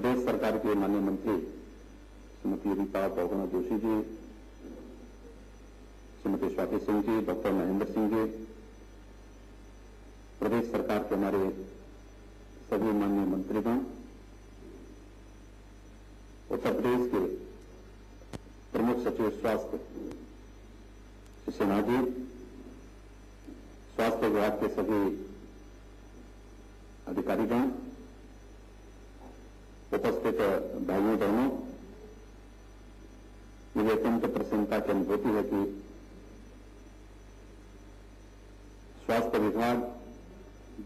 प्रदेश सरकार के माननीय मंत्री श्रीमती रीता बहुगुणा जोशी जी, श्रीमती स्वाति सिंह जी, डॉक्टर महेंद्र सिंह जी, प्रदेश सरकार के हमारे सभी माननीय मंत्रीगण, उत्तर प्रदेश के प्रमुख सचिव स्वास्थ्य श्री सिन्हा जी, स्वास्थ्य विभाग के सभी अधिकारीगण, उपस्थित भाइयों बहनों, मुझे अत्यंत प्रसन्नता की अनुभूति है कि स्वास्थ्य विभाग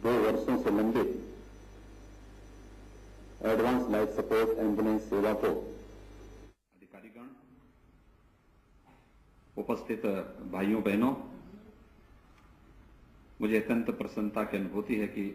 2 वर्षों से लंबित एडवांस लाइफ सपोर्ट एम्बुलेंस सेवा को अधिकारीगण, उपस्थित भाइयों बहनों, मुझे अत्यंत प्रसन्नता की अनुभूति है कि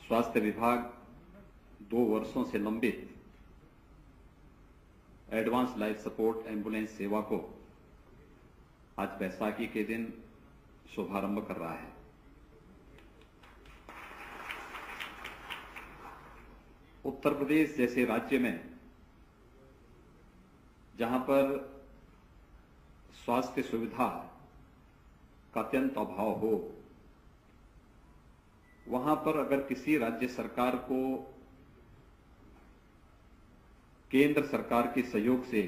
स्वास्थ्य विभाग 2 वर्षों से लंबित एडवांस लाइफ सपोर्ट एम्बुलेंस सेवा को आज बैसाखी के दिन शुभारंभ कर रहा है। उत्तर प्रदेश जैसे राज्य में जहां पर स्वास्थ्य सुविधा का अत्यंत अभाव हो, वहां पर अगर किसी राज्य सरकार को केंद्र सरकार के सहयोग से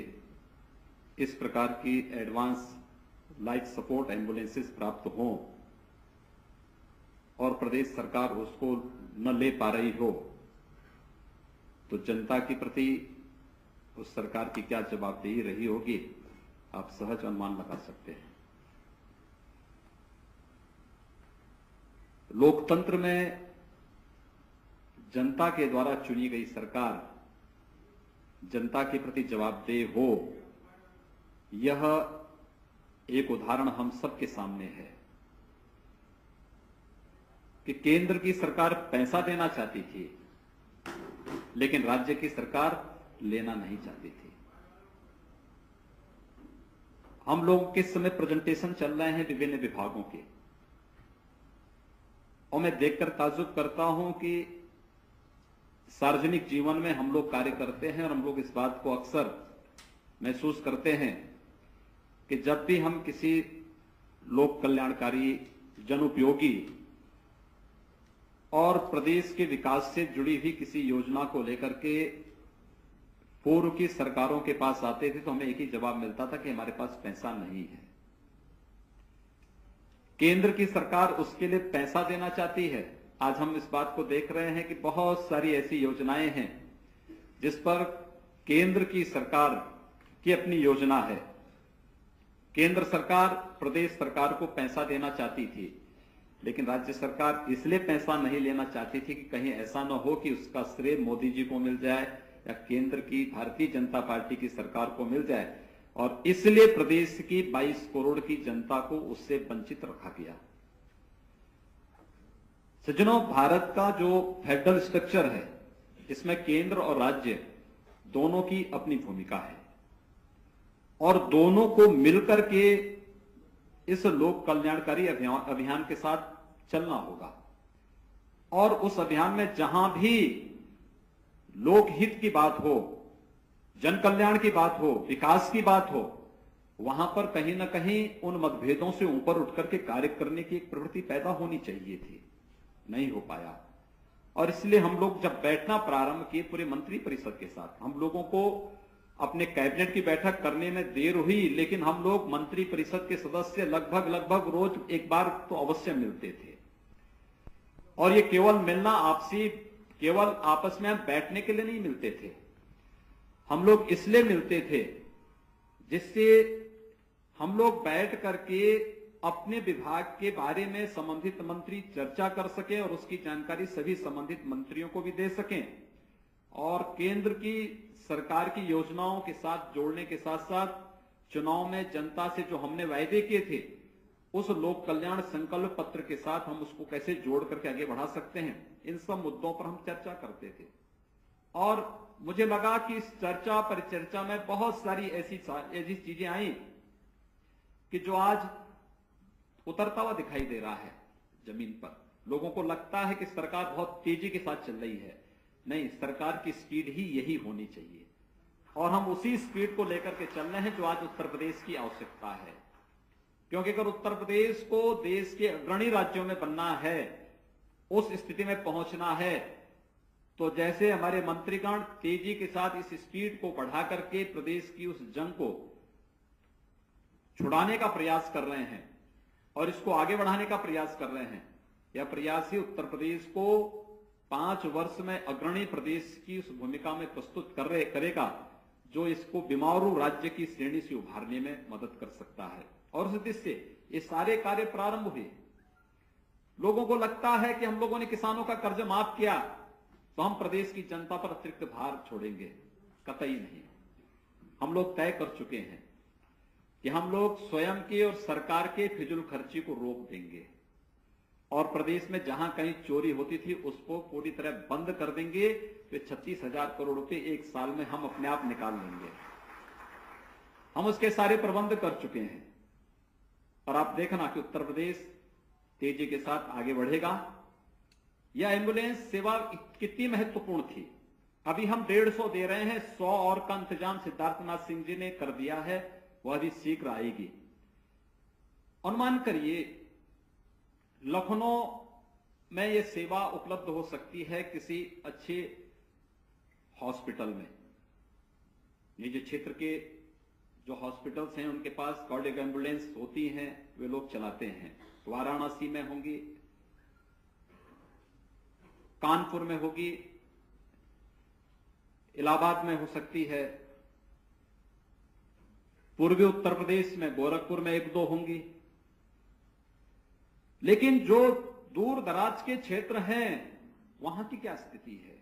इस प्रकार की एडवांस लाइफ सपोर्ट एम्बुलेंसेस प्राप्त हों और प्रदेश सरकार उसको न ले पा रही हो, तो जनता के प्रति उस सरकार की क्या जवाबदेही रही होगी, आप सहज अनुमान लगा सकते हैं। लोकतंत्र में जनता के द्वारा चुनी गई सरकार जनता के प्रति जवाबदेह हो, यह एक उदाहरण हम सबके सामने है कि केंद्र की सरकार पैसा देना चाहती थी, लेकिन राज्य की सरकार लेना नहीं चाहती थी। हम लोग किस समय प्रेजेंटेशन चल रहे हैं विभिन्न विभागों के, और मैं देखकर ताज्जुब करता हूं कि सार्वजनिक जीवन में हम लोग कार्य करते हैं और हम लोग इस बात को अक्सर महसूस करते हैं कि जब भी हम किसी लोक कल्याणकारी, जनउपयोगी और प्रदेश के विकास से जुड़ी हुई किसी योजना को लेकर के पूर्व की सरकारों के पास आते थे, तो हमें एक ही जवाब मिलता था कि हमारे पास पैसा नहीं है। केंद्र की सरकार उसके लिए पैसा देना चाहती है। आज हम इस बात को देख रहे हैं कि बहुत सारी ऐसी योजनाएं हैं जिस पर केंद्र की सरकार की अपनी योजना है। केंद्र सरकार प्रदेश सरकार को पैसा देना चाहती थी, लेकिन राज्य सरकार इसलिए पैसा नहीं लेना चाहती थी कि कहीं ऐसा न हो कि उसका श्रेय मोदी जी को मिल जाए या केंद्र की भारतीय जनता पार्टी की सरकार को मिल जाए, और इसलिए प्रदेश की 22 करोड़ की जनता को उससे वंचित रखा गया। सज्जनों, भारत का जो फेडरल स्ट्रक्चर है, इसमें केंद्र और राज्य दोनों की अपनी भूमिका है और दोनों को मिलकर के इस लोक कल्याणकारी अभियान के साथ चलना होगा। और उस अभियान में जहां भी लोकहित की बात हो, जन कल्याण की बात हो, विकास की बात हो, वहां पर कहीं ना कहीं उन मतभेदों से ऊपर उठकर के कार्य करने की एक प्रवृत्ति पैदा होनी चाहिए थी, नहीं हो पाया। और इसलिए हम लोग जब बैठना प्रारंभ किए पूरे मंत्री परिषद के साथ, हम लोगों को अपने कैबिनेट की बैठक करने में देर हुई, लेकिन हम लोग मंत्री परिषद के सदस्य लगभग रोज एक बार तो अवश्य मिलते थे। और ये केवल मिलना आपसी, केवल आपस में हम बैठने के लिए नहीं मिलते थे, हम लोग इसलिए मिलते थे जिससे हम लोग बैठ करके अपने विभाग के बारे में संबंधित मंत्री चर्चा कर सकें और उसकी जानकारी सभी संबंधित मंत्रियों को भी दे सकें, और केंद्र की सरकार की योजनाओं के साथ जोड़ने के साथ साथ चुनाव में जनता से जो हमने वायदे किए थे, उस लोक कल्याण संकल्प पत्र के साथ हम उसको कैसे जोड़ करके आगे बढ़ा सकते हैं, इन सब मुद्दों पर हम चर्चा करते थे। और मुझे लगा कि इस चर्चा परिचर्चा में बहुत सारी ऐसी चीजें आई कि जो आज उतरता हुआ दिखाई दे रहा है जमीन पर। लोगों को लगता है कि सरकार बहुत तेजी के साथ चल रही है। नहीं, सरकार की स्पीड ही यही होनी चाहिए और हम उसी स्पीड को लेकर के चल रहे हैं जो आज उत्तर प्रदेश की आवश्यकता है। क्योंकि अगर उत्तर प्रदेश को देश के अग्रणी राज्यों में बनना है, उस स्थिति में पहुंचना है, तो जैसे हमारे मंत्रीगण तेजी के साथ इस स्पीड को बढ़ा करके प्रदेश की उस जंग को छुड़ाने का प्रयास कर रहे हैं और इसको आगे बढ़ाने का प्रयास कर रहे हैं, यह प्रयास ही उत्तर प्रदेश को 5 वर्ष में अग्रणी प्रदेश की उस भूमिका में प्रस्तुत करेगा जो इसको बीमारू राज्य की श्रेणी से उभारने में मदद कर सकता है। और उस उद्देश्य से ये सारे कार्य प्रारंभ हुए। लोगों को लगता है कि हम लोगों ने किसानों का कर्ज माफ किया तो हम प्रदेश की जनता पर अतिरिक्त भार छोड़ेंगे। कतई नहीं। हम लोग तय कर चुके हैं कि हम लोग स्वयं के और सरकार के फिजूल खर्ची को रोक देंगे और प्रदेश में जहां कहीं चोरी होती थी उसको पूरी तरह बंद कर देंगे। तो 36,000 करोड़ रुपए एक साल में हम अपने आप निकाल लेंगे। हम उसके सारे प्रबंध कर चुके हैं और आप देखना कि उत्तर प्रदेश तेजी के साथ आगे बढ़ेगा। यह एम्बुलेंस सेवा कितनी महत्वपूर्ण थी। अभी हम 150 दे रहे हैं, 100 और का इंतजाम सिद्धार्थनाथ सिंह जी ने कर दिया है, वह भी शीघ्र आएगी। अनुमान करिए लखनऊ में यह सेवा उपलब्ध हो सकती है किसी अच्छे हॉस्पिटल में। ये जो क्षेत्र के जो हॉस्पिटल्स हैं उनके पास कार्डियक एम्बुलेंस होती हैं, वे लोग चलाते हैं। वाराणसी में होंगी, कानपुर में होगी, इलाहाबाद में हो सकती है, पूर्वी उत्तर प्रदेश में गोरखपुर में 1-2 होंगी। लेकिन जो दूर दराज के क्षेत्र हैं वहां की क्या स्थिति है।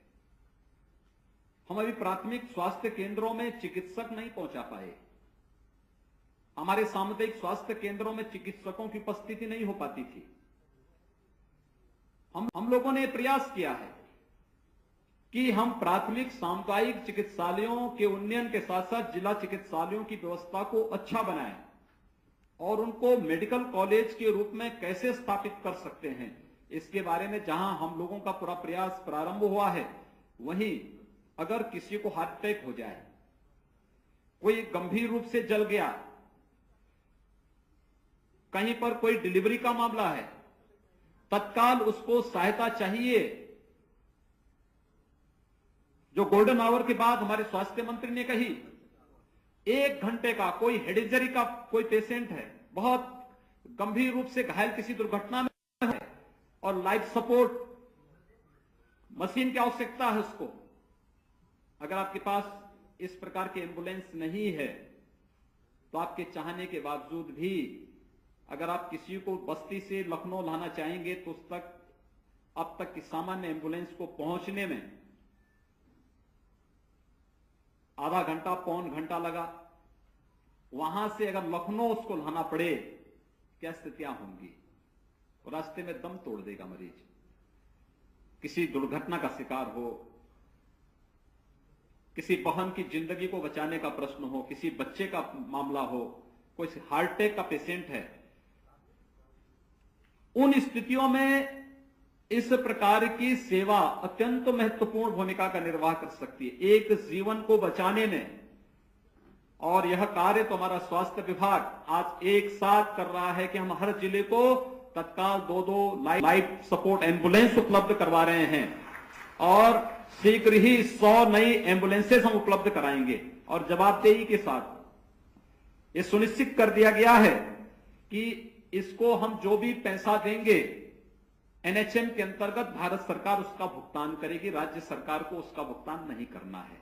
हम अभी प्राथमिक स्वास्थ्य केंद्रों में चिकित्सक नहीं पहुंचा पाए। हमारे सामुदायिक स्वास्थ्य केंद्रों में चिकित्सकों की उपस्थिति नहीं हो पाती थी। हम लोगों ने प्रयास किया है कि हम प्राथमिक सामुदायिक चिकित्सालयों के उन्नयन के साथ साथ जिला चिकित्सालयों की व्यवस्था को अच्छा बनाएं और उनको मेडिकल कॉलेज के रूप में कैसे स्थापित कर सकते हैं, इसके बारे में जहां हम लोगों का पूरा प्रयास प्रारंभ हुआ है। वहीं अगर किसी को हार्ट अटैक हो जाए, कोई गंभीर रूप से जल गया, कहीं पर कोई डिलीवरी का मामला है, तत्काल उसको सहायता चाहिए। जो गोल्डन आवर के बाद हमारे स्वास्थ्य मंत्री ने कही, 1 घंटे का कोई हेड इंजरी का कोई पेशेंट है, बहुत गंभीर रूप से घायल किसी दुर्घटना में है और लाइफ सपोर्ट मशीन की आवश्यकता है उसको, अगर आपके पास इस प्रकार की एम्बुलेंस नहीं है तो आपके चाहने के बावजूद भी अगर आप किसी को बस्ती से लखनऊ लाना चाहेंगे तो उस तक अब तक की सामान्य एम्बुलेंस को पहुंचने में आधा घंटा पौन घंटा लगा। वहां से अगर लखनऊ उसको लाना पड़े, क्या स्थितियां होंगी। रास्ते में दम तोड़ देगा मरीज। किसी दुर्घटना का शिकार हो, किसी बहन की जिंदगी को बचाने का प्रश्न हो, किसी बच्चे का मामला हो, कोई हार्ट अटैक का पेशेंट है, उन स्थितियों में इस प्रकार की सेवा अत्यंत महत्वपूर्ण भूमिका का निर्वाह कर सकती है एक जीवन को बचाने में। और यह कार्य तो हमारा स्वास्थ्य विभाग आज एक साथ कर रहा है कि हम हर जिले को तत्काल 2-2 लाइफ सपोर्ट एम्बुलेंस उपलब्ध करवा रहे हैं और शीघ्र ही 100 नई एम्बुलेंसेस हम उपलब्ध कराएंगे। और जवाबदेही के साथ यह सुनिश्चित कर दिया गया है कि इसको हम जो भी पैसा देंगे एनएचएम के अंतर्गत भारत सरकार उसका भुगतान करेगी, राज्य सरकार को उसका भुगतान नहीं करना है।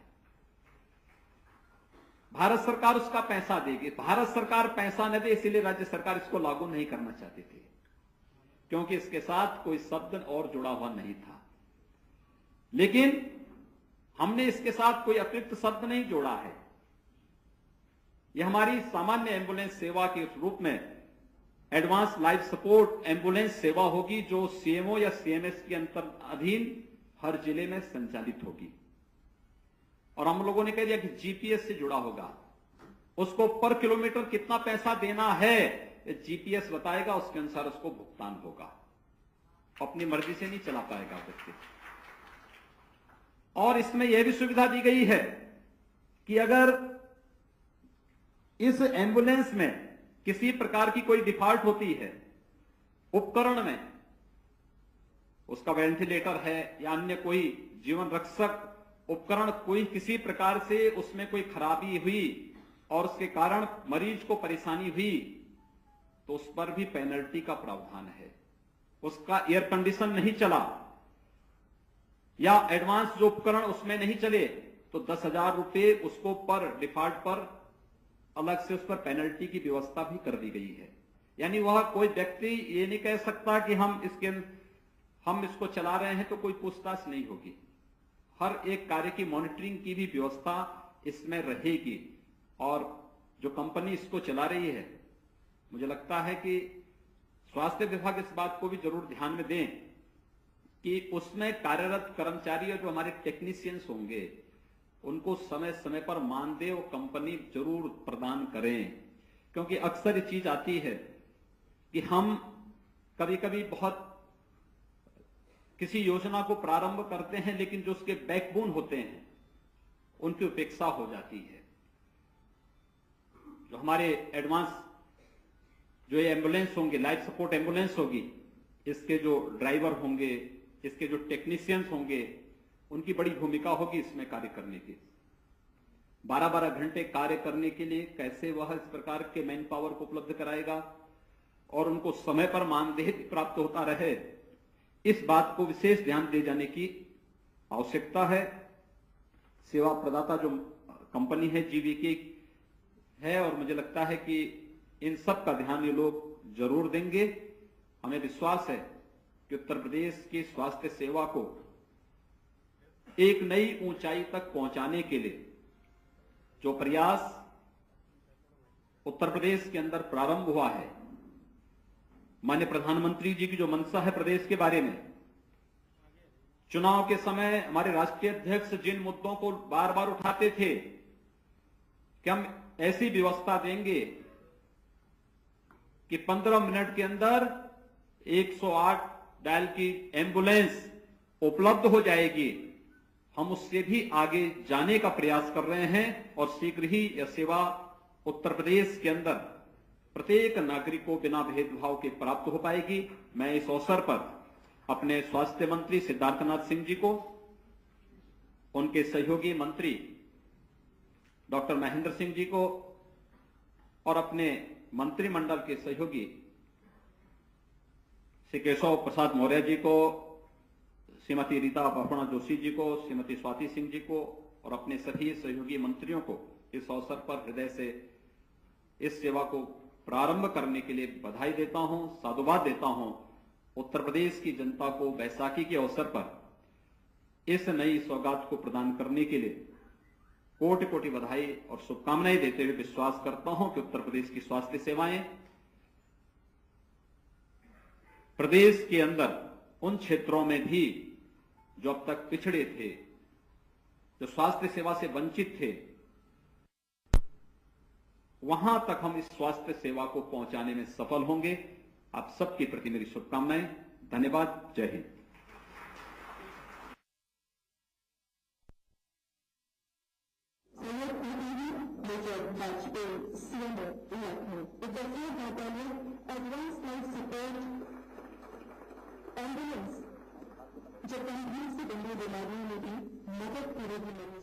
भारत सरकार उसका पैसा देगी। भारत सरकार पैसा न दे इसीलिए राज्य सरकार इसको लागू नहीं करना चाहती थी, क्योंकि इसके साथ कोई शब्द और जुड़ा हुआ नहीं था। लेकिन हमने इसके साथ कोई अतिरिक्त शब्द नहीं जोड़ा है। यह हमारी सामान्य एम्बुलेंस सेवा के रूप में एडवांस लाइफ सपोर्ट एम्बुलेंस सेवा होगी, जो सीएमओ या सीएमएस के अधीन हर जिले में संचालित होगी। और हम लोगों ने कह दिया कि जीपीएस से जुड़ा होगा। उसको पर किलोमीटर कितना पैसा देना है जीपीएस बताएगा, उसके अनुसार उसको भुगतान होगा। अपनी मर्जी से नहीं चला पाएगा व्यक्ति। और इसमें यह भी सुविधा दी गई है कि अगर इस एम्बुलेंस में किसी प्रकार की कोई डिफॉल्ट होती है उपकरण में, उसका वेंटिलेटर है या अन्य कोई जीवन रक्षक उपकरण, कोई किसी प्रकार से उसमें कोई खराबी हुई और उसके कारण मरीज को परेशानी हुई, तो उस पर भी पेनल्टी का प्रावधान है। उसका एयर कंडीशन नहीं चला या एडवांस जो उपकरण उसमें नहीं चले तो 10,000 रुपए उसको पर डिफॉल्ट पर अलग से उस पर पेनल्टी की व्यवस्था भी कर दी गई है। यानी वह कोई व्यक्ति ये नहीं कह सकता कि हम इसको चला रहे हैं तो कोई पूछताछ नहीं होगी। हर एक कार्य की मॉनिटरिंग की भी व्यवस्था इसमें रहेगी। और जो कंपनी इसको चला रही है, मुझे लगता है कि स्वास्थ्य विभाग इस बात को भी जरूर ध्यान में दें कि उसमें कार्यरत कर्मचारी और जो हमारे टेक्नीशियंस होंगे उनको समय समय पर मानदेय वो कंपनी जरूर प्रदान करें। क्योंकि अक्सर ये चीज आती है कि हम कभी कभी बहुत किसी योजना को प्रारंभ करते हैं लेकिन जो उसके बैकबोन होते हैं उनकी उपेक्षा हो जाती है। जो हमारे एडवांस जो ये एम्बुलेंस होंगे, लाइफ सपोर्ट एम्बुलेंस होगी, इसके जो ड्राइवर होंगे, इसके जो टेक्नीशियंस होंगे, उनकी बड़ी भूमिका होगी इसमें कार्य करने की। 12-12 घंटे कार्य करने के लिए कैसे वह इस प्रकार के मैन पावर को उपलब्ध कराएगा और उनको समय पर मानदेय प्राप्त होता रहे, इस बात को विशेष ध्यान दिए जाने की आवश्यकता है। सेवा प्रदाता जो कंपनी है जीवीके है, और मुझे लगता है कि इन सब का ध्यान ये लोग जरूर देंगे। हमें विश्वास है कि उत्तर प्रदेश की स्वास्थ्य सेवा को एक नई ऊंचाई तक पहुंचाने के लिए जो प्रयास उत्तर प्रदेश के अंदर प्रारंभ हुआ है, माननीय प्रधानमंत्री जी की जो मंशा है प्रदेश के बारे में, चुनाव के समय हमारे राष्ट्रीय अध्यक्ष जिन मुद्दों को बार बार उठाते थे कि हम ऐसी व्यवस्था देंगे कि 15 मिनट के अंदर 108 डायल की एम्बुलेंस उपलब्ध हो जाएगी, हम उससे भी आगे जाने का प्रयास कर रहे हैं और शीघ्र ही यह सेवा उत्तर प्रदेश के अंदर प्रत्येक नागरिक को बिना भेदभाव के प्राप्त हो पाएगी। मैं इस अवसर पर अपने स्वास्थ्य मंत्री सिद्धार्थनाथ सिंह जी को, उनके सहयोगी मंत्री डॉक्टर महेंद्र सिंह जी को और अपने मंत्रिमंडल के सहयोगी श्री केशव प्रसाद मौर्य जी को, श्रीमती रीता अपर्णा जोशी जी को, श्रीमती स्वाति सिंह जी को और अपने सभी सहयोगी मंत्रियों को इस अवसर पर हृदय से इस सेवा को प्रारंभ करने के लिए बधाई देता हूं, साधुवाद देता हूं। उत्तर प्रदेश की जनता को बैसाखी के अवसर पर इस नई सौगात को प्रदान करने के लिए कोटि कोटि बधाई और शुभकामनाएं देते हुए विश्वास करता हूं कि उत्तर प्रदेश की स्वास्थ्य सेवाएं प्रदेश के अंदर उन क्षेत्रों में भी जो अब तक पिछड़े थे, जो स्वास्थ्य सेवा से वंचित थे, वहां तक हम इस स्वास्थ्य सेवा को पहुंचाने में सफल होंगे। आप सबके प्रति मेरी शुभकामनाएं। धन्यवाद। जय हिंद। एम्बुलेंस जो गंभीर से गंभीर बीमारियों में भी मदद करेगी।